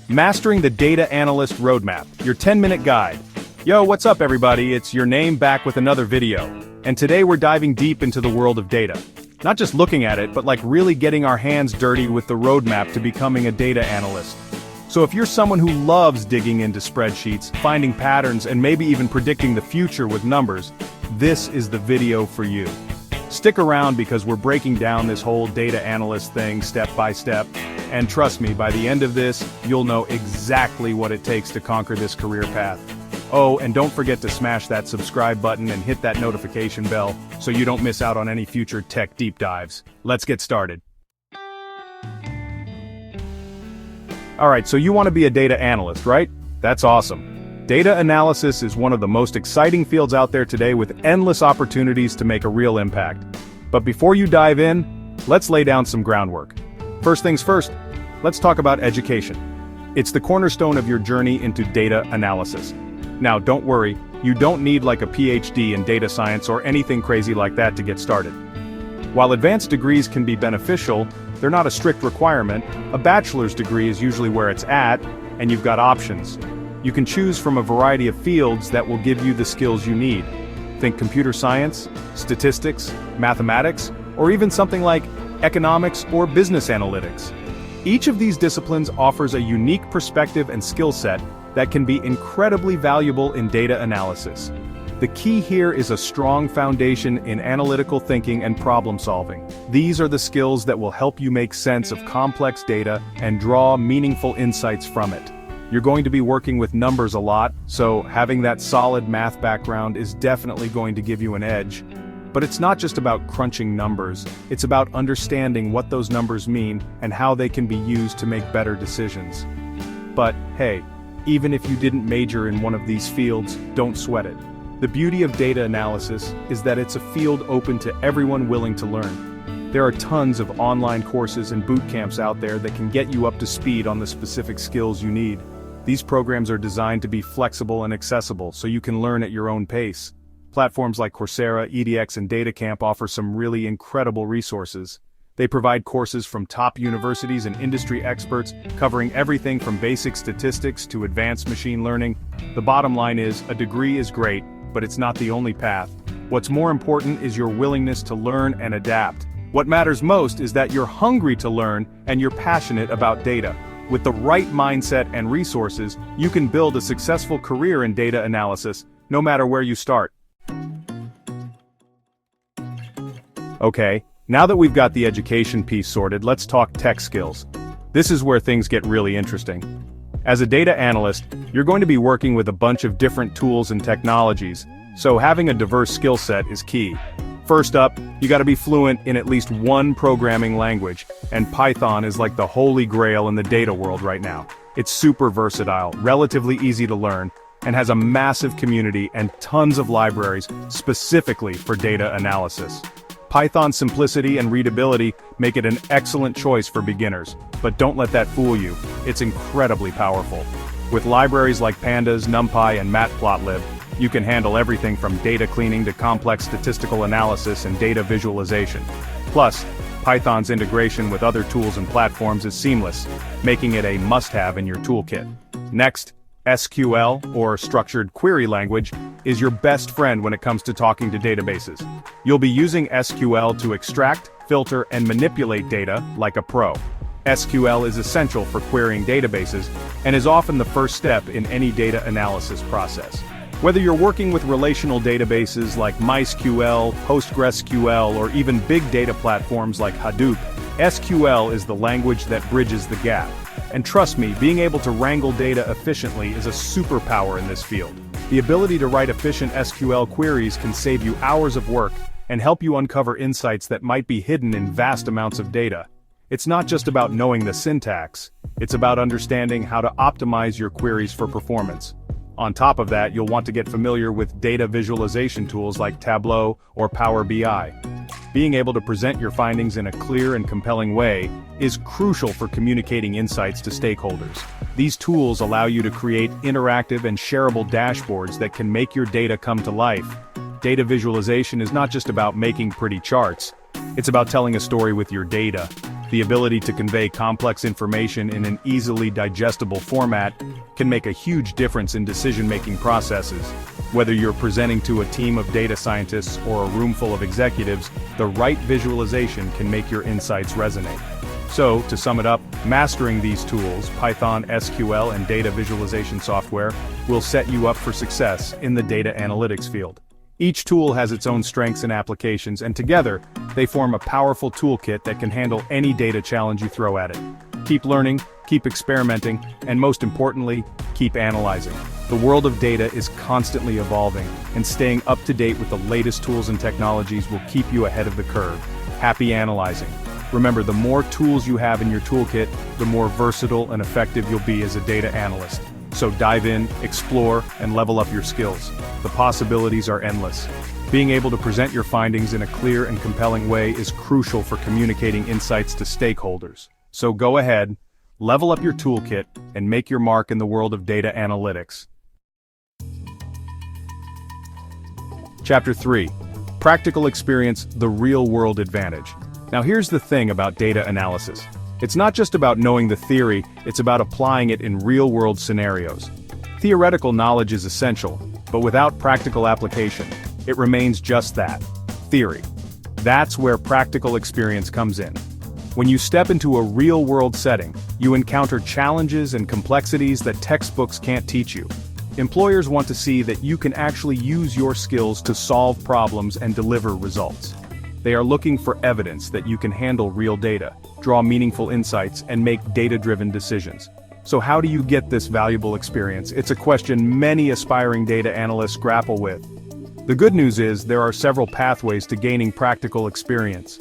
Mastering the Data Analyst Roadmap, your 10-minute guide. Yo, what's up everybody? It's your name back with another video. And today we're diving deep into the world of data. Not just looking at it, but like really getting our hands dirty with the roadmap to becoming a data analyst. So if you're someone who loves digging into spreadsheets, finding patterns, and maybe even predicting the future with numbers, this is the video for you. Stick around because we're breaking down this whole data analyst thing step by step. And trust me, by the end of this, you'll know exactly what it takes to conquer this career path. Oh, and don't forget to smash that subscribe button and hit that notification bell so you don't miss out on any future tech deep dives. Let's get started. Alright, so you want to be a data analyst, right? That's awesome. Data analysis is one of the most exciting fields out there today with endless opportunities to make a real impact. But before you dive in, let's lay down some groundwork. First things first, let's talk about education. It's the cornerstone of your journey into data analysis. Now, don't worry, you don't need like a PhD in data science or anything crazy like that to get started. While advanced degrees can be beneficial, they're not a strict requirement. A bachelor's degree is usually where it's at, and you've got options. You can choose from a variety of fields that will give you the skills you need. Think computer science, statistics, mathematics, or even something like economics or business analytics. Each of these disciplines offers a unique perspective and skill set that can be incredibly valuable in data analysis. The key here is a strong foundation in analytical thinking and problem solving. These are the skills that will help you make sense of complex data and draw meaningful insights from it. You're going to be working with numbers a lot, so having that solid math background is definitely going to give you an edge. But it's not just about crunching numbers, it's about understanding what those numbers mean and how they can be used to make better decisions. But hey, even if you didn't major in one of these fields, don't sweat it. The beauty of data analysis is that it's a field open to everyone willing to learn. There are tons of online courses and boot camps out there that can get you up to speed on the specific skills you need. These programs are designed to be flexible and accessible so you can learn at your own pace. Platforms like Coursera, edX, and DataCamp offer some really incredible resources. They provide courses from top universities and industry experts, covering everything from basic statistics to advanced machine learning. The bottom line is, a degree is great, but it's not the only path. What's more important is your willingness to learn and adapt. What matters most is that you're hungry to learn and you're passionate about data. With the right mindset and resources, you can build a successful career in data analysis, no matter where you start. Okay, now that we've got the education piece sorted, let's talk tech skills. This is where things get really interesting. As a data analyst, you're going to be working with a bunch of different tools and technologies, so having a diverse skill set is key. First up, you gotta be fluent in at least one programming language, and Python is like the holy grail in the data world right now. It's super versatile, relatively easy to learn, and has a massive community and tons of libraries specifically for data analysis. Python's simplicity and readability make it an excellent choice for beginners, but don't let that fool you, it's incredibly powerful. With libraries like Pandas, NumPy, and Matplotlib, you can handle everything from data cleaning to complex statistical analysis and data visualization. Plus, Python's integration with other tools and platforms is seamless, making it a must-have in your toolkit. Next, SQL, or Structured Query Language, is your best friend when it comes to talking to databases. You'll be using SQL to extract, filter, and manipulate data like a pro. SQL is essential for querying databases and is often the first step in any data analysis process. Whether you're working with relational databases like MySQL, PostgreSQL, or even big data platforms like Hadoop, SQL is the language that bridges the gap. And trust me, being able to wrangle data efficiently is a superpower in this field. The ability to write efficient SQL queries can save you hours of work and help you uncover insights that might be hidden in vast amounts of data. It's not just about knowing the syntax, it's about understanding how to optimize your queries for performance. On top of that, you'll want to get familiar with data visualization tools like Tableau or Power BI. Being able to present your findings in a clear and compelling way is crucial for communicating insights to stakeholders. These tools allow you to create interactive and shareable dashboards that can make your data come to life. Data visualization is not just about making pretty charts, it's about telling a story with your data. The ability to convey complex information in an easily digestible format can make a huge difference in decision-making processes. Whether you're presenting to a team of data scientists or a room full of executives, the right visualization can make your insights resonate. So, to sum it up, mastering these tools, Python, SQL, and data visualization software, will set you up for success in the data analytics field. Each tool has its own strengths and applications, and together, they form a powerful toolkit that can handle any data challenge you throw at it. Keep learning, keep experimenting, and most importantly, keep analyzing. The world of data is constantly evolving, and staying up to date with the latest tools and technologies will keep you ahead of the curve. Happy analyzing. Remember, the more tools you have in your toolkit, the more versatile and effective you'll be as a data analyst. So dive in, explore, and level up your skills. The possibilities are endless. Being able to present your findings in a clear and compelling way is crucial for communicating insights to stakeholders. So go ahead, level up your toolkit, and make your mark in the world of data analytics. Chapter 3. Practical Experience, the Real-World Advantage. Now here's the thing about data analysis. It's not just about knowing the theory, it's about applying it in real-world scenarios. Theoretical knowledge is essential, but without practical application, it remains just that, theory. That's where practical experience comes in. When you step into a real-world setting, you encounter challenges and complexities that textbooks can't teach you. Employers want to see that you can actually use your skills to solve problems and deliver results. They are looking for evidence that you can handle real data, draw meaningful insights, and make data-driven decisions. So how do you get this valuable experience? It's a question many aspiring data analysts grapple with. The good news is there are several pathways to gaining practical experience.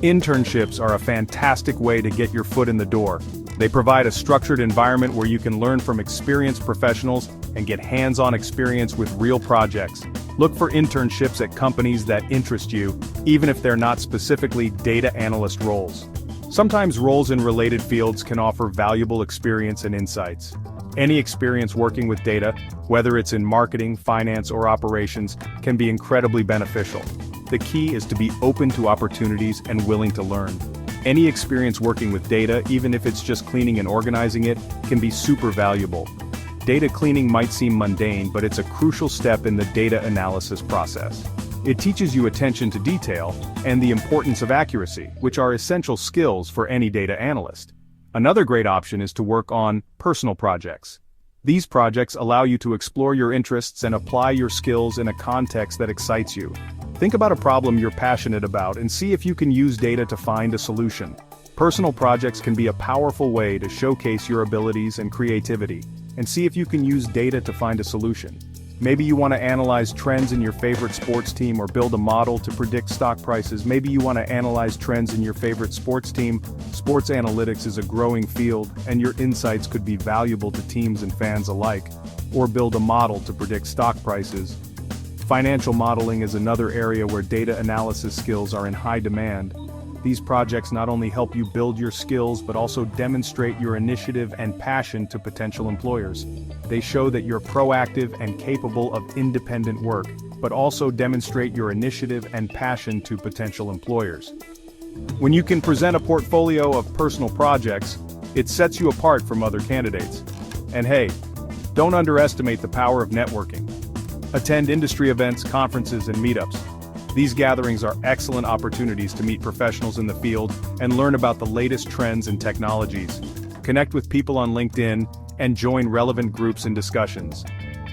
Internships are a fantastic way to get your foot in the door. They provide a structured environment where you can learn from experienced professionals and get hands-on experience with real projects. Look for internships at companies that interest you, even if they're not specifically data analyst roles. Sometimes roles in related fields can offer valuable experience and insights. Any experience working with data, whether it's in marketing, finance, or operations, can be incredibly beneficial. The key is to be open to opportunities and willing to learn. Any experience working with data, even if it's just cleaning and organizing it, can be super valuable. Data cleaning might seem mundane, but it's a crucial step in the data analysis process. It teaches you attention to detail and the importance of accuracy, which are essential skills for any data analyst. Another great option is to work on personal projects. These projects allow you to explore your interests and apply your skills in a context that excites you. Think about a problem you're passionate about and see if you can use data to find a solution. Personal projects can be a powerful way to showcase your abilities and creativity, and see if you can use data to find a solution. Maybe you want to analyze trends in your favorite sports team or build a model to predict stock prices. Maybe you want to analyze trends in your favorite sports team. Sports analytics is a growing field, and your insights could be valuable to teams and fans alike. Or build a model to predict stock prices. Financial modeling is another area where data analysis skills are in high demand. These projects not only help you build your skills but also demonstrate your initiative and passion to potential employers. They show that you're proactive and capable of independent work, but also demonstrate your initiative and passion to potential employers. When you can present a portfolio of personal projects, it sets you apart from other candidates. And hey, don't underestimate the power of networking. Attend industry events, conferences, and meetups. These gatherings are excellent opportunities to meet professionals in the field and learn about the latest trends and technologies. Connect with people on LinkedIn and join relevant groups and discussions.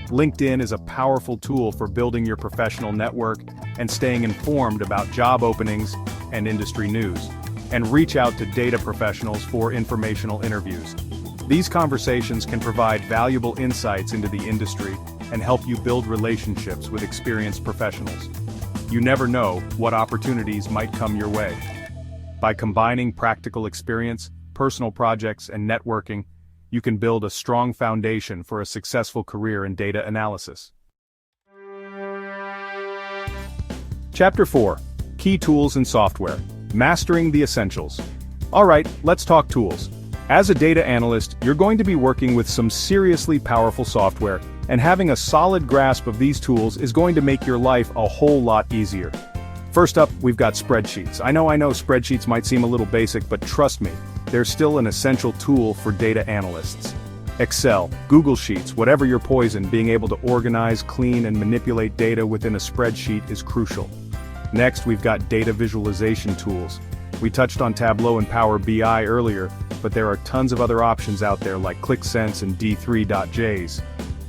LinkedIn is a powerful tool for building your professional network and staying informed about job openings and industry news. And reach out to data professionals for informational interviews. These conversations can provide valuable insights into the industry and help you build relationships with experienced professionals. You never know what opportunities might come your way. By combining practical experience, personal projects, and networking, you can build a strong foundation for a successful career in data analysis. Chapter 4. Key Tools and Software. Mastering the Essentials. Alright, let's talk tools. As a data analyst, you're going to be working with some seriously powerful software, and having a solid grasp of these tools is going to make your life a whole lot easier. First up, we've got spreadsheets. I know spreadsheets might seem a little basic, but trust me, they're still an essential tool for data analysts. Excel, Google Sheets, whatever your poison, being able to organize, clean, and manipulate data within a spreadsheet is crucial. Next, we've got data visualization tools. We touched on Tableau and Power BI earlier, but there are tons of other options out there like ClickSense and D3.js.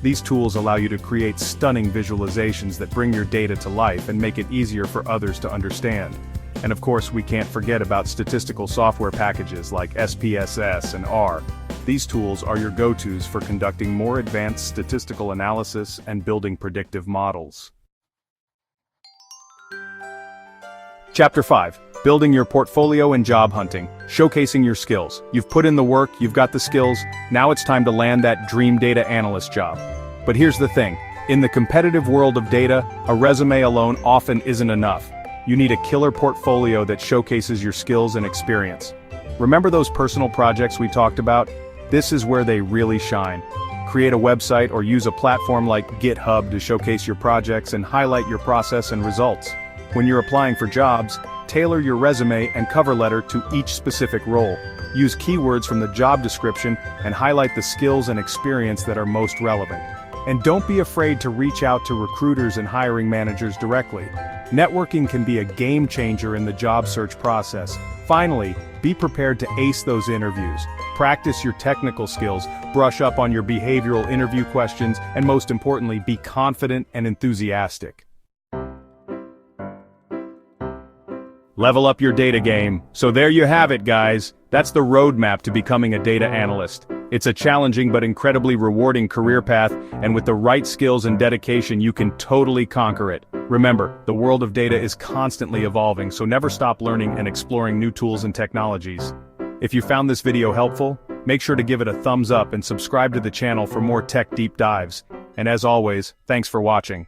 These tools allow you to create stunning visualizations that bring your data to life and make it easier for others to understand. And of course, we can't forget about statistical software packages like SPSS and R. These tools are your go-tos for conducting more advanced statistical analysis and building predictive models. Chapter 5. Building your portfolio and job hunting, showcasing your skills. You've put in the work, you've got the skills, now it's time to land that dream data analyst job. But here's the thing, in the competitive world of data, a resume alone often isn't enough. You need a killer portfolio that showcases your skills and experience. Remember those personal projects we talked about? This is where they really shine. Create a website or use a platform like GitHub to showcase your projects and highlight your process and results. When you're applying for jobs, tailor your resume and cover letter to each specific role. Use keywords from the job description and highlight the skills and experience that are most relevant. And don't be afraid to reach out to recruiters and hiring managers directly. Networking can be a game changer in the job search process. Finally, be prepared to ace those interviews. Practice your technical skills, brush up on your behavioral interview questions, and most importantly, be confident and enthusiastic. Level up your data game. So there you have it, guys. That's the roadmap to becoming a data analyst. It's a challenging but incredibly rewarding career path, and with the right skills and dedication, you can totally conquer it. Remember, the world of data is constantly evolving, so never stop learning and exploring new tools and technologies. If you found this video helpful, make sure to give it a thumbs up and subscribe to the channel for more tech deep dives. And as always, thanks for watching.